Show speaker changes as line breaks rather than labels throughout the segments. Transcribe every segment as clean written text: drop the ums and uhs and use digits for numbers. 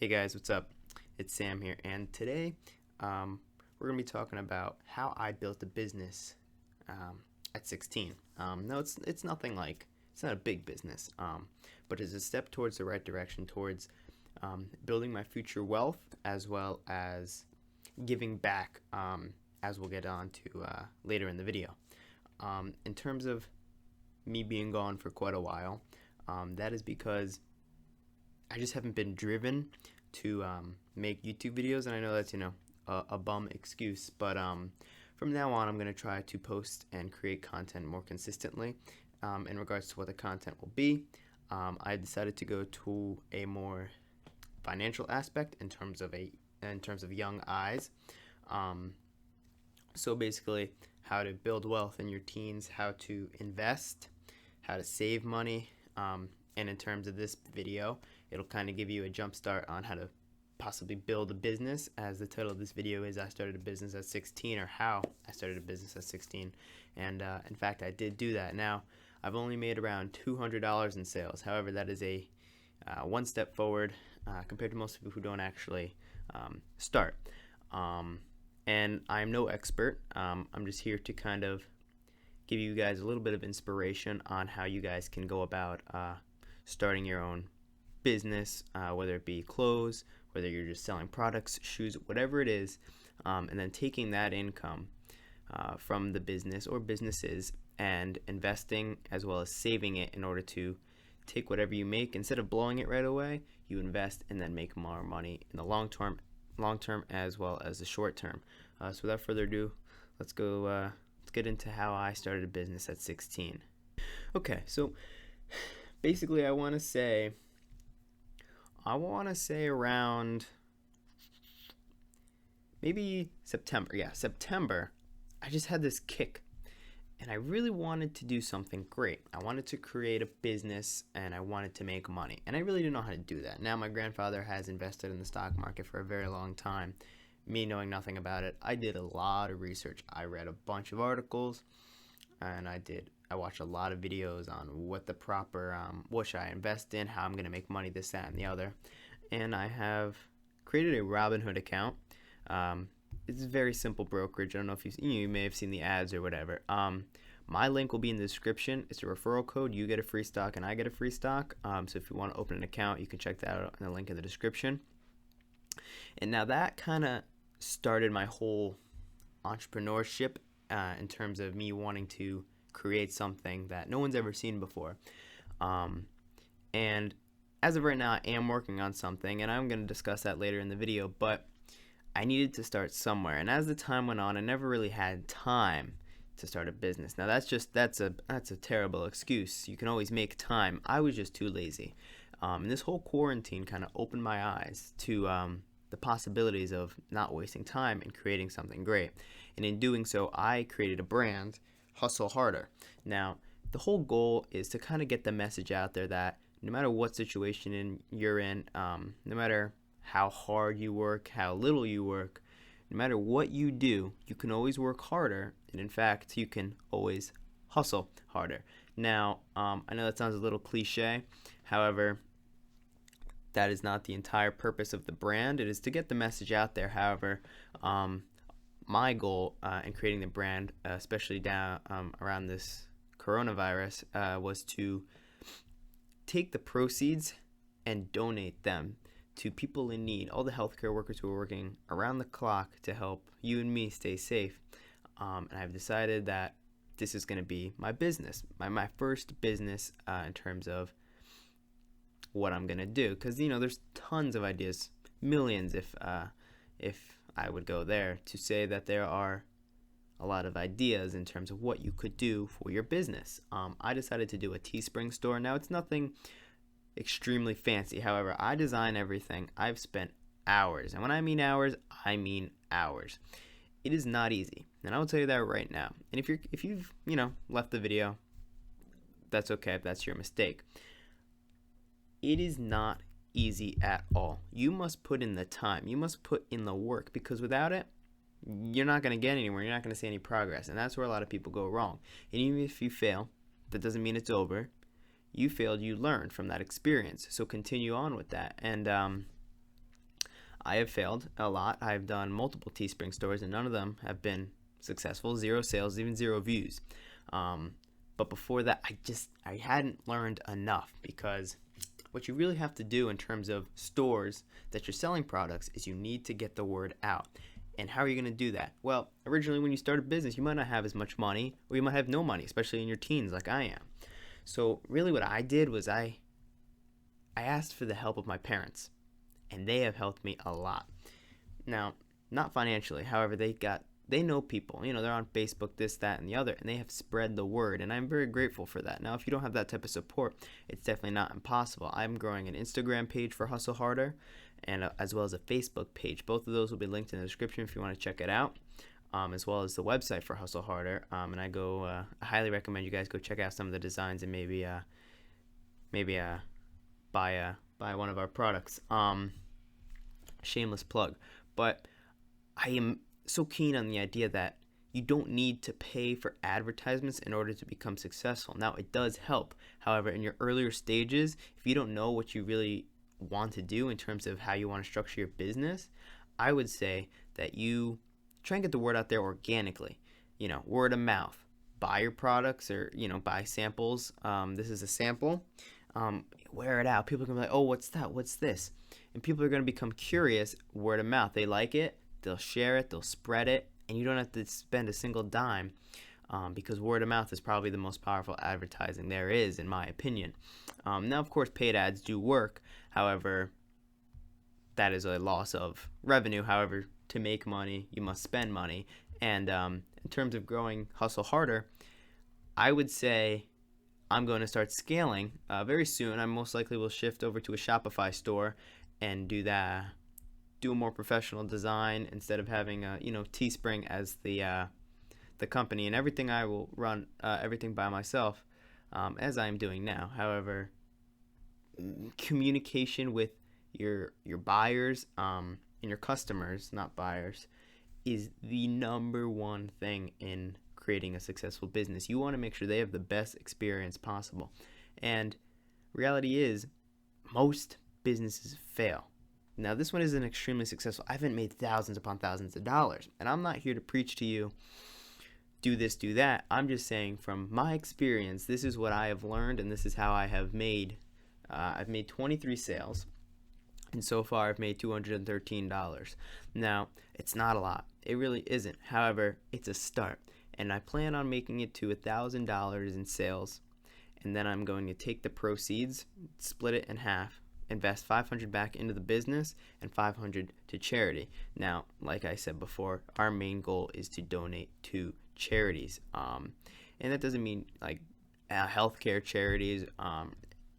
Hey guys, what's up? It's Sam here, and today we're going to be talking about how I built a business at 16. No, it's nothing like it's not a big business, but it's a step towards the right direction towards building my future wealth as well as giving back, as we'll get on to later in the video. In terms of me being gone for quite a while, that is because I just haven't been driven to make YouTube videos, and I know that's a bum excuse, but from now on I'm going to try to post and create content more consistently. In regards to what the content will be, I decided to go to a more financial aspect in terms of young eyes. So basically, how to build wealth in your teens, how to invest, how to save money, and in terms of this video, it'll kind of give you a jump start on how to possibly build a business, as the title of this video is I started a business at 16, or how I started a business at 16. And in fact, I did do that. Now, I've only made around $200 in sales. However, that is a one step forward compared to most people who don't actually start. And I'm no expert. I'm just here to kind of give you guys a little bit of inspiration on how you guys can go about starting your own business, whether it be clothes, whether you're just selling products, shoes, whatever it is, and then taking that income from the business or businesses and investing as well as saving it in order to take whatever you make. Instead of blowing it right away, you invest and then make more money in the long term as well as the short term. So without further ado, let's get into how I started a business at 16. Okay, so basically I want to say around maybe September. Yeah, September. I just had this kick, and I really wanted to do something great. I wanted to create a business, and I wanted to make money, and I really didn't know how to do that. Now, my grandfather has invested in the stock market for a very long time. Me knowing nothing about it, I did a lot of research. I read a bunch of articles, and I watched a lot of videos on what the proper, what should I invest in, how I'm going to make money, this, that, and the other. And I have created a Robinhood account. It's a very simple brokerage. I don't know if you may have seen the ads or whatever. My link will be in the description. It's a referral code. You get a free stock and I get a free stock. So if you want to open an account, you can check that out in the link in the description. And now that kind of started my whole entrepreneurship in terms of me wanting to create something that no one's ever seen before. And as of right now, I am working on something, and I'm going to discuss that later in the video, but I needed to start somewhere. And as the time went on, I never really had time to start a business. Now that's a terrible excuse. You can always make time. I was just too lazy. And this whole quarantine kind of opened my eyes to the possibilities of not wasting time and creating something great. And in doing so, I created a brand, Hustle Harder. Now, the whole goal is to kind of get the message out there that no matter what situation you're in, no matter how hard you work, how little you work, no matter what you do, you can always work harder. And in fact, you can always hustle harder. Now, I know that sounds a little cliche. However, that is not the entire purpose of the brand. It is to get the message out there. However, my goal in creating the brand, especially down around this coronavirus, was to take the proceeds and donate them to people in need, all the healthcare workers who are working around the clock to help you and me stay safe. And I've decided that this is going to be my business, my first business in terms of what I'm going to do. Because, there's tons of ideas, millions if I would go there, to say that there are a lot of ideas in terms of what you could do for your business. I decided to do a Teespring store. Now, it's nothing extremely fancy. However, I design everything. I've spent hours. And when I mean hours, I mean hours. It is not easy. And I will tell you that right now. And if you've left the video, that's okay if that's your mistake. It is not easy at all. You must put in the time. You must put in the work, because without it, you're not going to get anywhere. You're not going to see any progress. And that's where a lot of people go wrong. And even if you fail, that doesn't mean it's over. You failed, you learned from that experience. So continue on with that. And I have failed a lot. I've done multiple Teespring stores, and none of them have been successful. 0 sales, even 0 views. But before that, I hadn't learned enough, because what you really have to do in terms of stores that you're selling products is you need to get the word out. And how are you going to do that? Well, originally when you start a business, you might not have as much money, or you might have no money, especially in your teens like I am. So really what I did was I asked for the help of my parents, and they have helped me a lot. Now, not financially, however, they know people, they're on Facebook, this, that, and the other, and they have spread the word, and I'm very grateful for that. Now, if you don't have that type of support, it's definitely not impossible. I'm growing an Instagram page for Hustle Harder, and as well as a Facebook page. Both of those will be linked in the description if you want to check it out, as well as the website for Hustle Harder. And I highly recommend you guys go check out some of the designs and maybe buy one of our products. Shameless plug, but I am so keen on the idea that you don't need to pay for advertisements in order to become successful. Now, it does help. However, in your earlier stages, if you don't know what you really want to do in terms of how you want to structure your business, I would say that you try and get the word out there organically. Word of mouth. Buy your products, or buy samples. This is a sample. Wear it out. People are gonna be like, oh, what's that? What's this? And people are gonna become curious. Word of mouth. They like it. They'll share it, they'll spread it, and you don't have to spend a single dime, because word of mouth is probably the most powerful advertising there is, in my opinion. Now, of course, paid ads do work. However, that is a loss of revenue. However, to make money, you must spend money. And in terms of growing Hustle Harder, I would say I'm going to start scaling very soon. I most likely will shift over to a Shopify store and do a more professional design instead of having Teespring as the company, and everything I will run everything by myself, as I am doing now. However, communication with your buyers and your customers, not buyers, is the number one thing in creating a successful business. You want to make sure they have the best experience possible, and reality is most businesses fail. Now, this one isn't extremely successful. I haven't made thousands upon thousands of dollars. And I'm not here to preach to you, do this, do that. I'm just saying from my experience, this is what I have learned, and this is how I have made. I've made 23 sales, and so far I've made $213. Now, it's not a lot. It really isn't. However, it's a start. And I plan on making it to $1,000 in sales. And then I'm going to take the proceeds, split it in half, invest $500 back into the business, and $500 to charity. Now, like I said before, our main goal is to donate to charities, and that doesn't mean like healthcare charities.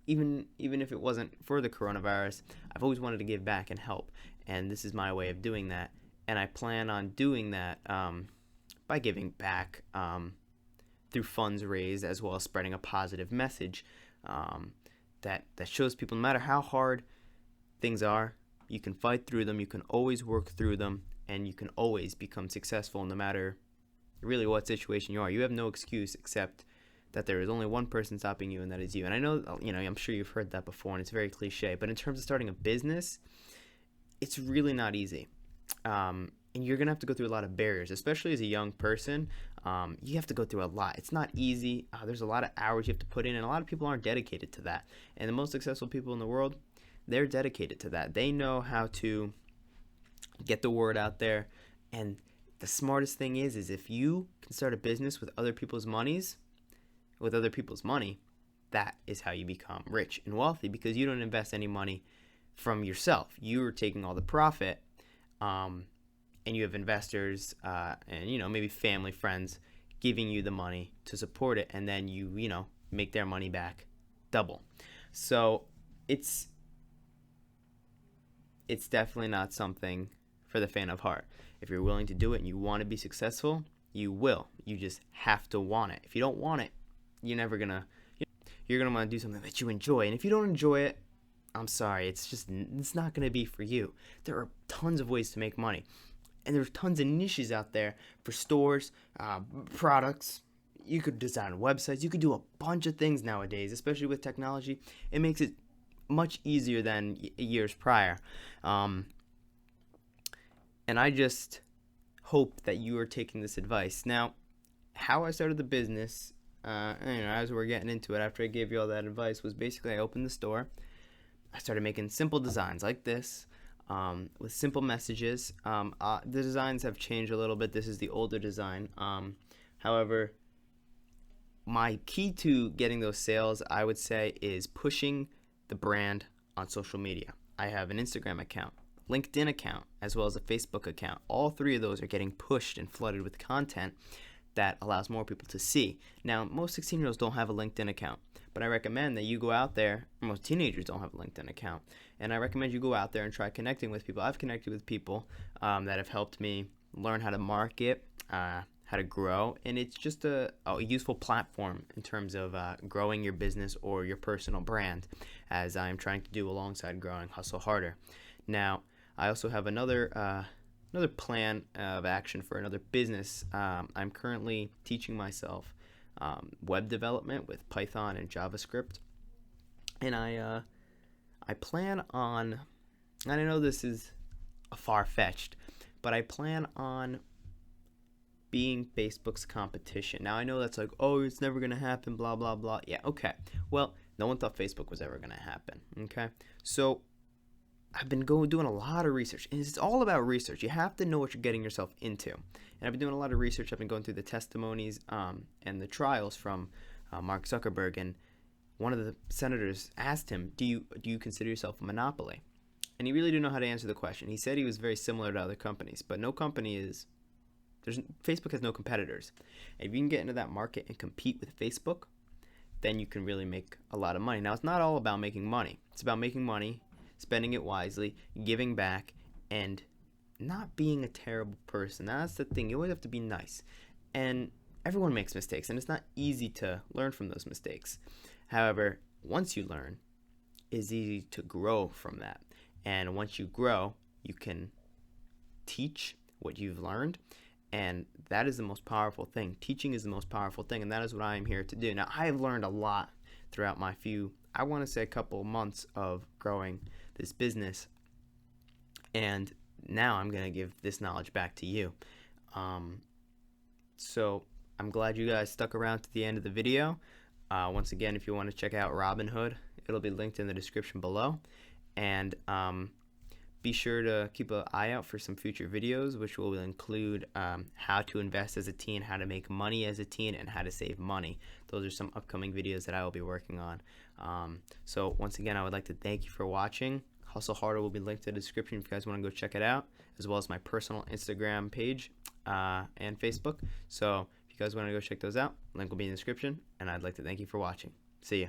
Even if it wasn't for the coronavirus, I've always wanted to give back and help, and this is my way of doing that. And I plan on doing that by giving back through funds raised, as well as spreading a positive message that shows people no matter how hard things are, you can fight through them, you can always work through them, and you can always become successful no matter really what situation you are. You have no excuse except that there is only one person stopping you, and that is you. And I know, I'm sure you've heard that before, and it's very cliche, but in terms of starting a business, it's really not easy. And you're going to have to go through a lot of barriers, especially as a young person. You have to go through a lot. It's not easy. There's a lot of hours you have to put in, and a lot of people aren't dedicated to that. And the most successful people in the world, they're dedicated to that. They know how to get the word out there. And the smartest thing is if you can start a business with other people's money, that is how you become rich and wealthy, because you don't invest any money from yourself. You're taking all the profit, and you have investors and maybe family, friends giving you the money to support it, and then you make their money back double. So it's definitely not something for the faint of heart. If you're willing to do it and you want to be successful, you will. You just have to want it. If you don't want it, you're gonna want to do something that you enjoy. And if you don't enjoy it, I'm sorry, it's not gonna be for you. There are tons of ways to make money, and there's tons of niches out there for stores, products. You could design websites. You could do a bunch of things nowadays, especially with technology. It makes it much easier than years prior. And I just hope that you are taking this advice. Now, how I started the business, as we're getting into it, after I gave you all that advice, was basically I opened the store. I started making simple designs like this, with simple messages. The designs have changed a little bit. This is the older design. However, my key to getting those sales, I would say, is pushing the brand on social media. I have an Instagram account, LinkedIn account, as well as a Facebook account. All three of those are getting pushed and flooded with content that allows more people to see. Now, most 16-year-olds don't have a LinkedIn account, but I recommend that you go out there. Most teenagers don't have a LinkedIn account, and I recommend you go out there and try connecting with people. I've connected with people that have helped me learn how to market, how to grow, and it's just a useful platform in terms of growing your business or your personal brand, as I'm trying to do alongside growing Hustle Harder. Now, I also have another plan of action for another business. I'm currently teaching myself web development with Python and JavaScript, and I plan on, and I know this is far-fetched, but I plan on being Facebook's competition. Now, I know that's like, oh, it's never going to happen, blah, blah, blah. Yeah, okay. Well, no one thought Facebook was ever going to happen, okay? So I've been doing a lot of research, and it's all about research. You have to know what you're getting yourself into. And I've been doing a lot of research. I've been going through the testimonies and the trials from Mark Zuckerberg, and one of the senators asked him, do you consider yourself a monopoly? And he really didn't know how to answer the question. He said he was very similar to other companies, but no company is... Facebook has no competitors. And if you can get into that market and compete with Facebook, then you can really make a lot of money. Now, it's not all about making money. It's about making money, spending it wisely, giving back, and not being a terrible person. That's the thing. You always have to be nice. And everyone makes mistakes, and it's not easy to learn from those mistakes. However, once you learn, it's easy to grow from that. And once you grow, you can teach what you've learned. And that is the most powerful thing. Teaching is the most powerful thing, and that is what I am here to do. Now, I have learned a lot throughout my I want to say a couple months of growing this business, and now I'm going to give this knowledge back to you. So I'm glad you guys stuck around to the end of the video. Once again, if you want to check out Robinhood, it'll be linked in the description below. And be sure to keep an eye out for some future videos, which will include how to invest as a teen, how to make money as a teen, and how to save money. Those are some upcoming videos that I will be working on. So once again, I would like to thank you for watching. Hustle Harder will be linked in the description if you guys want to go check it out, as well as my personal Instagram page and Facebook. So if you guys want to go check those out, link will be in the description, and I'd like to thank you for watching. See ya.